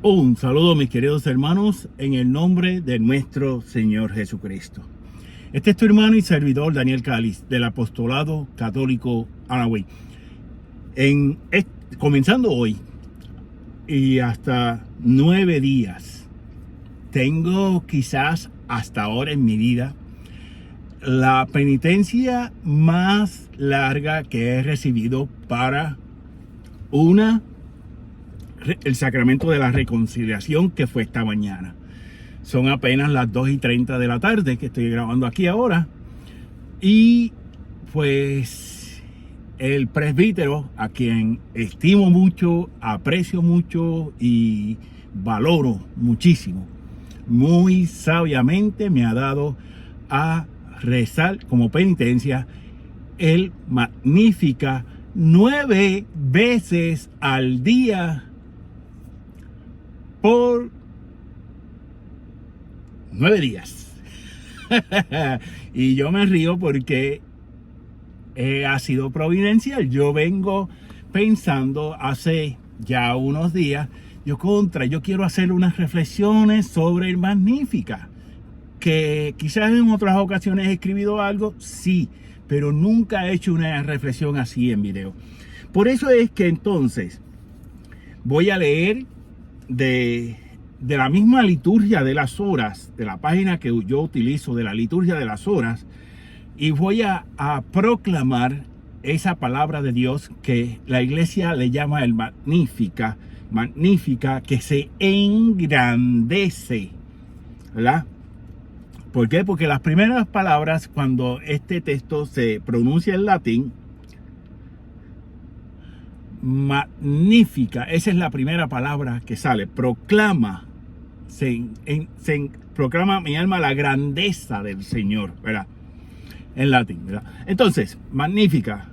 Un saludo, mis queridos hermanos, en el nombre de nuestro Señor Jesucristo. Este es tu hermano y servidor Daniel Cáliz, del Apostolado Católico Anagüey. Comenzando hoy y hasta 9 días, tengo quizás hasta ahora en mi vida la penitencia más larga que he recibido para el sacramento de la reconciliación, que fue esta mañana. Son apenas las 2:30 de la tarde que estoy grabando aquí ahora. Y pues el presbítero, a quien estimo mucho, aprecio mucho y valoro muchísimo, muy sabiamente me ha dado a rezar como penitencia el Magnífica 9 veces al día por 9 días. Y yo me río porque ha sido providencial. Yo vengo pensando hace ya unos días, yo quiero hacer unas reflexiones sobre el Magnífica, que quizás en otras ocasiones he escrito algo, sí, pero nunca he hecho una reflexión así en video. Por eso es que entonces voy a leer de la misma liturgia de las horas, de la página que yo utilizo de la liturgia de las horas, y voy a proclamar esa palabra de Dios que la iglesia le llama el Magnífica, que se engrandece, ¿verdad? ¿Por qué? Porque las primeras palabras, cuando este texto se pronuncia en latín, Magnífica, esa es la primera palabra que sale. Proclama, proclama mi alma la grandeza del Señor, ¿verdad? En latín, ¿verdad? Entonces, Magnífica,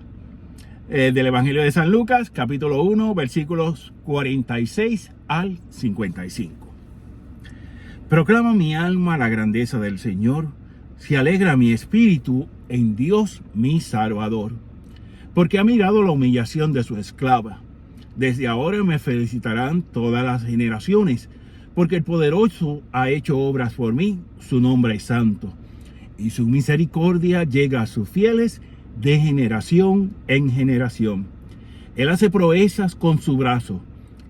del Evangelio de San Lucas, capítulo 1, versículos 46 al 55. Proclama mi alma la grandeza del Señor, se alegra mi espíritu en Dios mi Salvador, porque ha mirado la humillación de su esclava. Desde ahora me felicitarán todas las generaciones, porque el poderoso ha hecho obras por mí, su nombre es santo, y su misericordia llega a sus fieles de generación en generación. Él hace proezas con su brazo,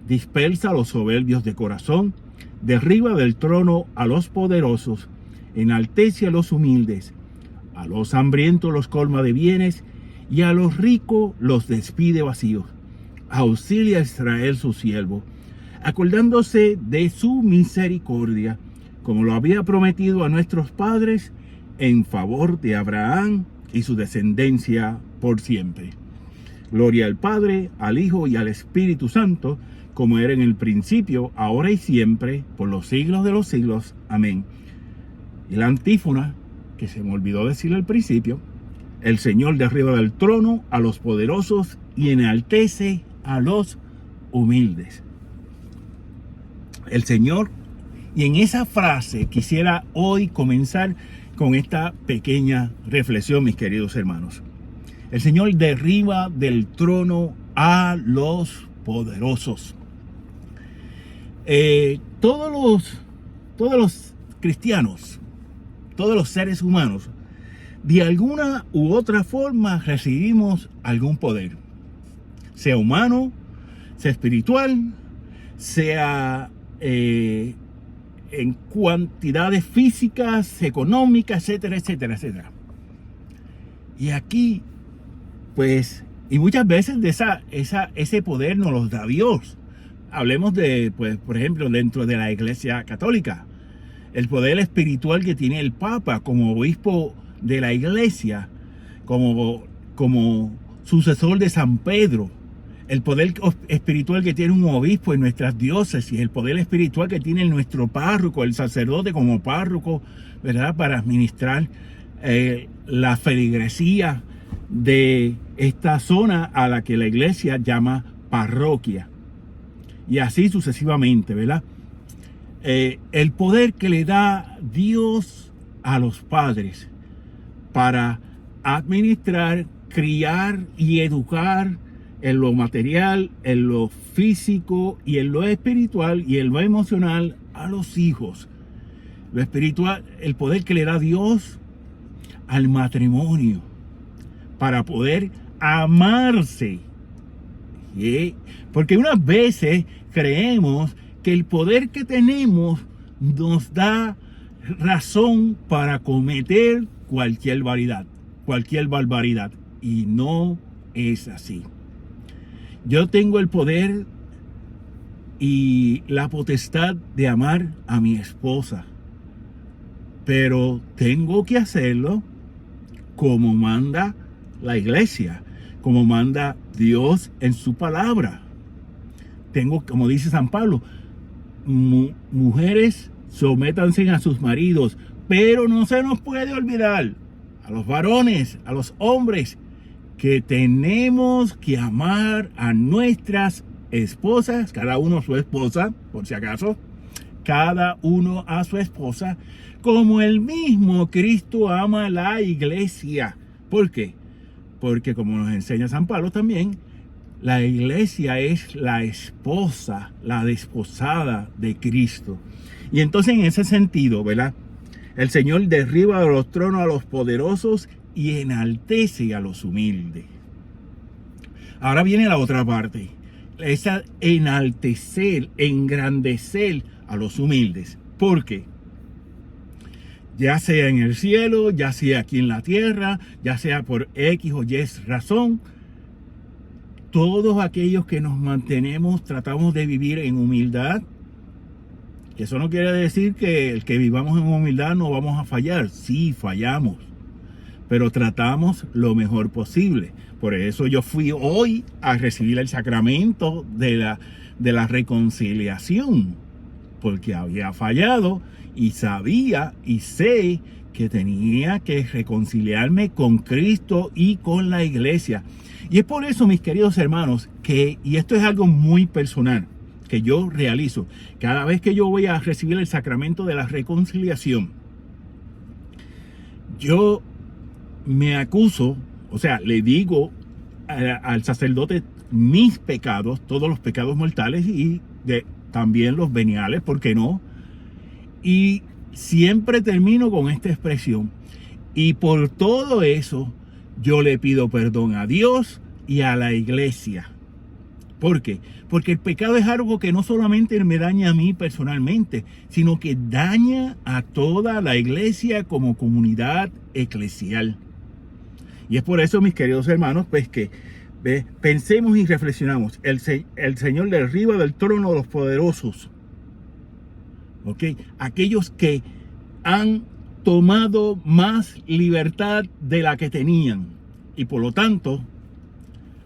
dispersa a los soberbios de corazón, derriba del trono a los poderosos, enaltece a los humildes, a los hambrientos los colma de bienes, y a los ricos los despide vacíos. Auxilia a Israel su siervo, acordándose de su misericordia, como lo había prometido a nuestros padres, en favor de Abraham y su descendencia por siempre. Gloria al Padre, al Hijo y al Espíritu Santo, como era en el principio, ahora y siempre, por los siglos de los siglos. Amén. Y la antífona, que se me olvidó decir al principio: el Señor derriba del trono a los poderosos y enaltece a los humildes. El Señor, y en esa frase quisiera hoy comenzar con esta pequeña reflexión, mis queridos hermanos. El Señor derriba del trono a los poderosos. Todos los cristianos, todos los seres humanos, de alguna u otra forma recibimos algún poder, sea humano, sea espiritual, sea en cuantidades físicas, económicas, etcétera, etcétera, etcétera. Y aquí, pues, y muchas veces ese poder nos los da Dios. Hablemos de, pues, por ejemplo, dentro de la Iglesia Católica, el poder espiritual que tiene el Papa como obispo de la iglesia, como sucesor de San Pedro, el poder espiritual que tiene un obispo en nuestras diócesis, el poder espiritual que tiene nuestro párroco, el sacerdote como párroco, ¿verdad?, para administrar la feligresía de esta zona a la que la iglesia llama parroquia, y así sucesivamente, ¿verdad? El poder que le da Dios a los padres para administrar, criar y educar en lo material, en lo físico y en lo espiritual y en lo emocional a los hijos. Lo espiritual, el poder que le da Dios al matrimonio para poder amarse. ¿Sí? Porque unas veces creemos que el poder que tenemos nos da razón para cometer cualquier barbaridad. Y no es así. Yo tengo el poder y la potestad de amar a mi esposa, pero tengo que hacerlo como manda la iglesia, como manda Dios en su palabra. Tengo, como dice San Pablo, mujeres, sométanse a sus maridos, pero no se nos puede olvidar a los varones, a los hombres, que tenemos que amar a nuestras esposas, cada uno a su esposa, por si acaso, cada uno a su esposa, como el mismo Cristo ama a la iglesia. ¿Por qué? Porque como nos enseña San Pablo también, la iglesia es la esposa, la desposada de Cristo. Y entonces en ese sentido, ¿verdad? El Señor derriba de los tronos a los poderosos y enaltece a los humildes. Ahora viene la otra parte. Esa enaltecer, engrandecer a los humildes. ¿Por qué? Ya sea en el cielo, ya sea aquí en la tierra, ya sea por X o Y razón, todos aquellos que nos mantenemos, tratamos de vivir en humildad. Eso no quiere decir que el que vivamos en humildad no vamos a fallar. Sí, fallamos, pero tratamos lo mejor posible. Por eso yo fui hoy a recibir el sacramento de la reconciliación, porque había fallado y sabía y sé que tenía que reconciliarme con Cristo y con la iglesia. Y es por eso, mis queridos hermanos, y esto es algo muy personal que yo realizo, cada vez que yo voy a recibir el sacramento de la reconciliación, yo me acuso, o sea, le digo al sacerdote mis pecados, todos los pecados mortales y también los veniales, ¿por qué no? Y siempre termino con esta expresión: y por todo eso yo le pido perdón a Dios y a la iglesia. ¿Por qué? Porque el pecado es algo que no solamente me daña a mí personalmente, sino que daña a toda la iglesia como comunidad eclesial. Y es por eso, mis queridos hermanos, pues que pensemos y reflexionamos. El Señor derriba del trono de los poderosos. ¿Ok? Aquellos que han tomado más libertad de la que tenían y por lo tanto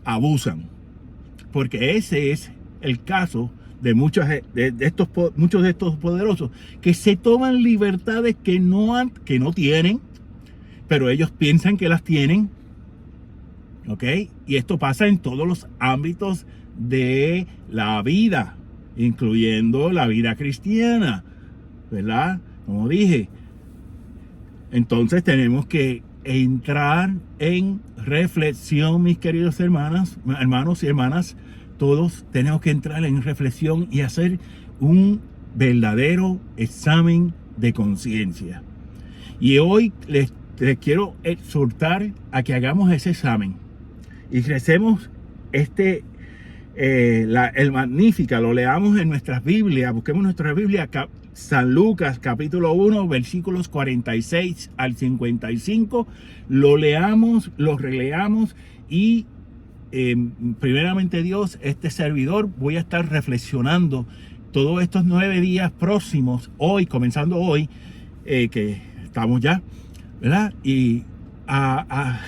abusan. Porque ese es el caso de muchos de estos poderosos que se toman libertades que no tienen, pero ellos piensan que las tienen. ¿Ok? Y esto pasa en todos los ámbitos de la vida, incluyendo la vida cristiana, ¿verdad? Como dije. Entonces tenemos que entrar en reflexión, mis queridos hermanos y hermanas. Todos tenemos que entrar en reflexión y hacer un verdadero examen de conciencia. Y hoy les quiero exhortar a que hagamos ese examen y recemos el Magnífica, lo leamos en nuestras Biblias, busquemos nuestra Biblia, San Lucas capítulo 1 versículos 46 al 55, lo leamos, lo releamos y primeramente Dios, este servidor, voy a estar reflexionando todos estos 9 días próximos, hoy, comenzando hoy, que estamos ya, ¿verdad? Y a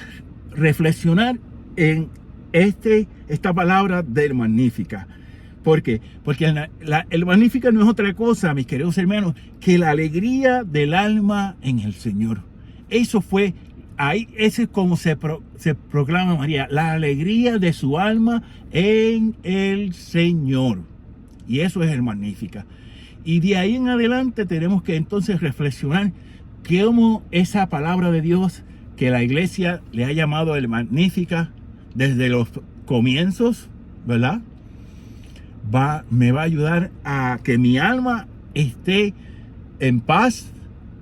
reflexionar en esta palabra del Magnífica. ¿Por qué? Porque el Magnífica no es otra cosa, mis queridos hermanos, que la alegría del alma en el Señor. Eso fue, ahí, ese es como se proclama María, la alegría de su alma en el Señor. Y eso es el Magnífica. Y de ahí en adelante tenemos que entonces reflexionar cómo esa palabra de Dios que la iglesia le ha llamado el Magnífica desde los comienzos, ¿verdad? Me va a ayudar a que mi alma esté en paz,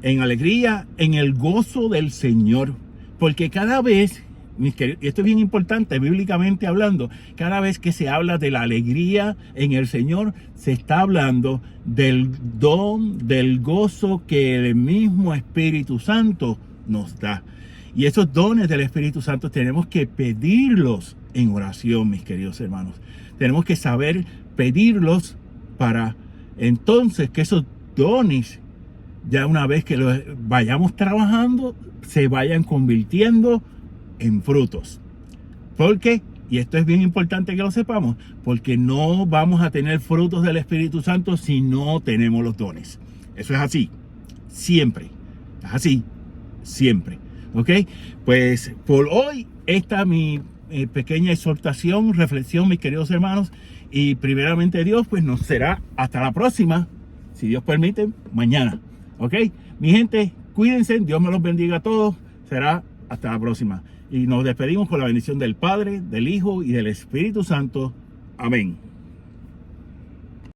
en alegría, en el gozo del Señor. Porque cada vez, mis queridos, y esto es bien importante bíblicamente hablando, cada vez que se habla de la alegría en el Señor, se está hablando del don, del gozo que el mismo Espíritu Santo nos da. Y esos dones del Espíritu Santo tenemos que pedirlos en oración, mis queridos hermanos. Tenemos que saber pedirlos para entonces que esos dones, ya una vez que los vayamos trabajando, se vayan convirtiendo en frutos. Porque, y esto es bien importante que lo sepamos, porque no vamos a tener frutos del Espíritu Santo si no tenemos los dones. Eso es así, siempre. Es así, siempre. ¿Ok? Pues por hoy, esta es mi pequeña exhortación, reflexión, mis queridos hermanos. Y primeramente Dios, pues nos será hasta la próxima, si Dios permite, mañana. ¿Ok? Mi gente, cuídense, Dios me los bendiga a todos. Será hasta la próxima. Y nos despedimos con la bendición del Padre, del Hijo y del Espíritu Santo. Amén.